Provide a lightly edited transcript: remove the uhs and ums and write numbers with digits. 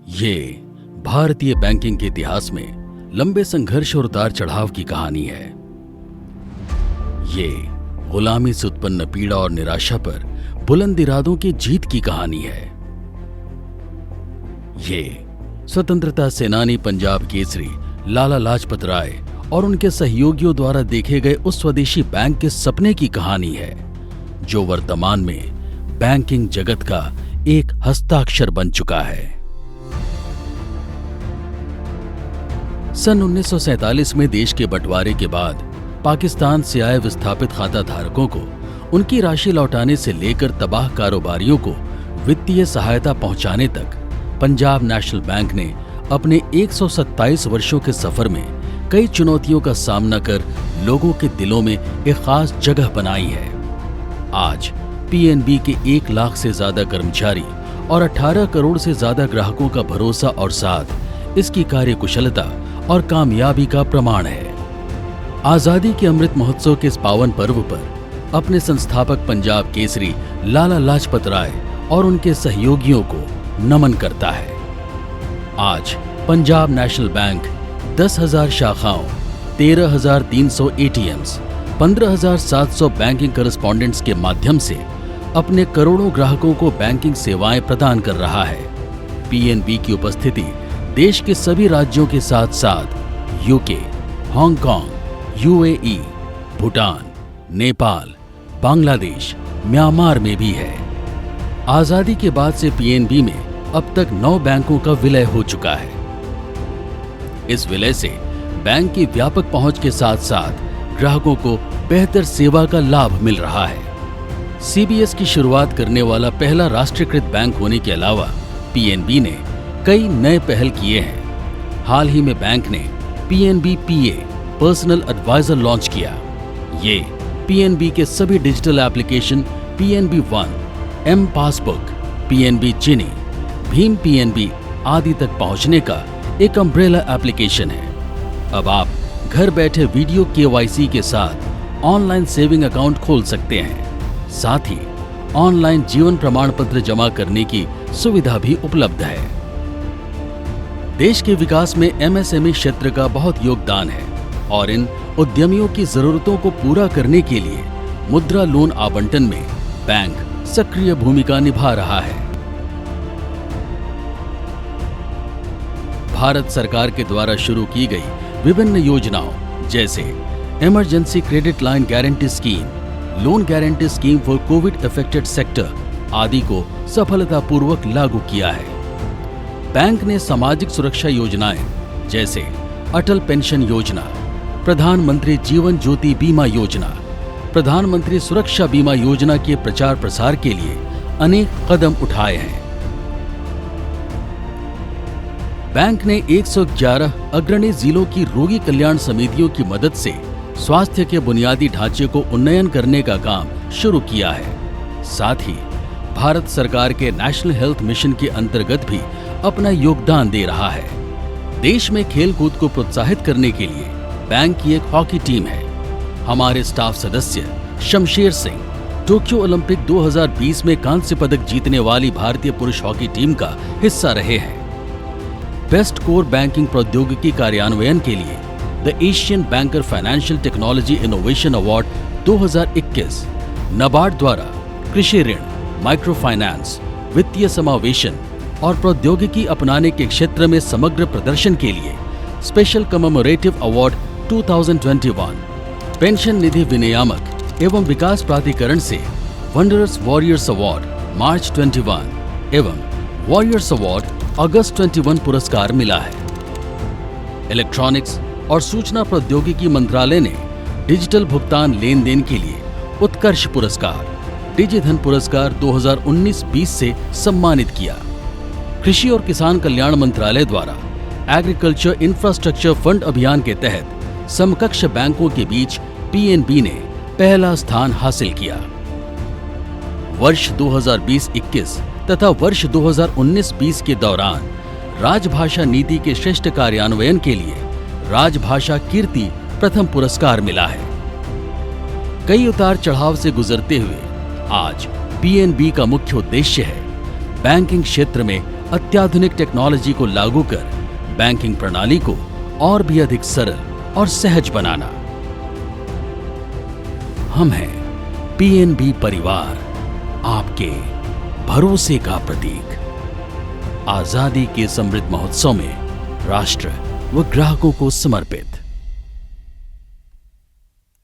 ये भारतीय बैंकिंग के इतिहास में लंबे संघर्ष और उतार चढ़ाव की कहानी है। ये गुलामी से उत्पन्न पीड़ा और निराशा पर बुलंद इरादों की जीत की कहानी है। ये स्वतंत्रता सेनानी पंजाब केसरी लाला लाजपत राय और उनके सहयोगियों द्वारा देखे गए उस स्वदेशी बैंक के सपने की कहानी है, जो वर्तमान में बैंकिंग जगत का एक हस्ताक्षर बन चुका है। सन 1947 में देश के बंटवारे के बाद पाकिस्तान से आए विस्थापित खाता धारकों को उनकी राशि लौटाने से लेकर तबाह कारोबारियों को वित्तीय सहायता पहुंचाने तक पंजाब नेशनल बैंक ने अपने 127 वर्षों के सफर में कई चुनौतियों का सामना कर लोगों के दिलों में एक खास जगह बनाई है। आज पीएनबी के 1 लाख से ज्यादा कर्मचारी और 18 करोड़ से ज्यादा ग्राहकों का भरोसा और साथ इसकी कार्यकुशलता और कामयाबी का प्रमाण है। आजादी के अमृत महोत्सव के इस पावन पर्व पर अपने संस्थापक पंजाब केसरी लाला लाजपत राय और उनके सहयोगियों को नमन करता है। आज पंजाब नेशनल बैंक 10,000 शाखाओं, 13,300 एटीएम्स, 15,700 बैंकिंग करस्पॉन्डेंट्स के माध्यम से अपने करोड़ों ग्राहकों को बैंकिंग सेवाएं प्रदान कर रहा है। पीएनबी की उपस्थिति देश के सभी राज्यों के साथ साथ UK, Hong Kong, UAE, Bhutan, Nepal, Bangladesh, Myanmar में भी है। आजादी के बाद से पीएनबी में अब तक 9 बैंकों का विलय हो चुका है। इस विलय से बैंक की व्यापक पहुंच के साथ साथ ग्राहकों को बेहतर सेवा का लाभ मिल रहा है। सीबीएस की शुरुआत करने वाला पहला राष्ट्रीयकृत बैंक होने के अलावा पीएनबी ने कई नए पहल किए हैं। हाल ही में बैंक ने PNB PA personal advisor launch किया। ये पीएनबी के सभी digital application PNB one, M passbook, PNB चिनी, भीम पीएनबी आदि तक पहुंचने का एक अम्ब्रेला एप्लीकेशन है। अब आप घर बैठे वीडियो केवाईसी के साथ ऑनलाइन सेविंग अकाउंट खोल सकते हैं। साथ ही ऑनलाइन जीवन प्रमाण पत्र जमा करने की सुविधा भी उपलब्ध है। देश के विकास में एमएसएमई क्षेत्र का बहुत योगदान है और इन उद्यमियों की जरूरतों को पूरा करने के लिए मुद्रा लोन आवंटन में बैंक सक्रिय भूमिका निभा रहा है। भारत सरकार के द्वारा शुरू की गई विभिन्न योजनाओं जैसे emergency credit line guarantee scheme, loan guarantee scheme for Covid affected sector आदि को सफलतापूर्वक लागू किया है। बैंक ने सामाजिक सुरक्षा योजनाएं जैसे अटल पेंशन योजना, प्रधानमंत्री जीवन ज्योति बीमा योजना, प्रधानमंत्री सुरक्षा बीमा योजना के प्रचार प्रसार के लिए अनेक कदम उठाए हैं। बैंक ने 111 अग्रणी जिलों की रोगी कल्याण समितियों की मदद से स्वास्थ्य के बुनियादी ढांचे को उन्नयन करने का काम शुरू किया है। साथ ही भारत सरकार के नेशनल हेल्थ मिशन के अंतर्गत भी अपना योगदान दे रहा है। देश में खेल कूद को प्रोत्साहित करने के लिए बैंक की एक हॉकी टीम है। हमारे स्टाफ सदस्य शमशेर सिंह टोक्यो ओलंपिक 2020 में कांस्य पदक जीतने वाली भारतीय पुरुष हॉकी टीम का हिस्सा रहे हैं। बेस्ट कोर बैंकिंग प्रौद्योगिकी कार्यान्वयन के लिए the Asian banker financial technology innovation award 2021 NABARD द्वारा कृषि ऋण, माइक्रो फाइनेंस, वित्तीय समावेशन और प्रौद्योगिकी अपनाने के क्षेत्र में समग्र प्रदर्शन के लिए स्पेशल कमेमोरेटिव अवार्ड 2021, पेंशन निधि विनियामक एवं विकास प्राधिकरण से वंडरस वॉरियर्स अवार्ड मार्च 21 एवं वॉरियर्स अवार्ड अगस्त 21 पुरस्कार मिला है। इलेक्ट्रॉनिक्स और सूचना प्रौद्योगिकी मंत्रालय ने डिजिटल भुगतान लेन देन के लिए उत्कर्ष पुरस्कार, डिजिधन पुरस्कार 2019-20 से सम्मानित किया। कृषि और किसान कल्याण मंत्रालय द्वारा एग्रीकल्चर इंफ्रास्ट्रक्चर फंड अभियान के तहत समकक्ष बैंकों के बीच पीएनबी ने पहला स्थान हासिल किया। वर्ष 2020-21 तथा वर्ष 2019-20 के दौरान राजभाषा नीति के श्रेष्ठ कार्यान्वयन के लिए राजभाषा कीर्ति प्रथम पुरस्कार मिला है। कई उतार चढ़ाव से गुजरते हुए आज पीएनबी का मुख्य उद्देश्य है बैंकिंग क्षेत्र में अत्याधुनिक टेक्नोलॉजी को लागू कर बैंकिंग प्रणाली को और भी अधिक सरल और सहज बनाना। हम हैं पीएनबी परिवार, आपके भरोसे का प्रतीक। आजादी के समृद्ध महोत्सव में राष्ट्र व ग्राहकों को समर्पित।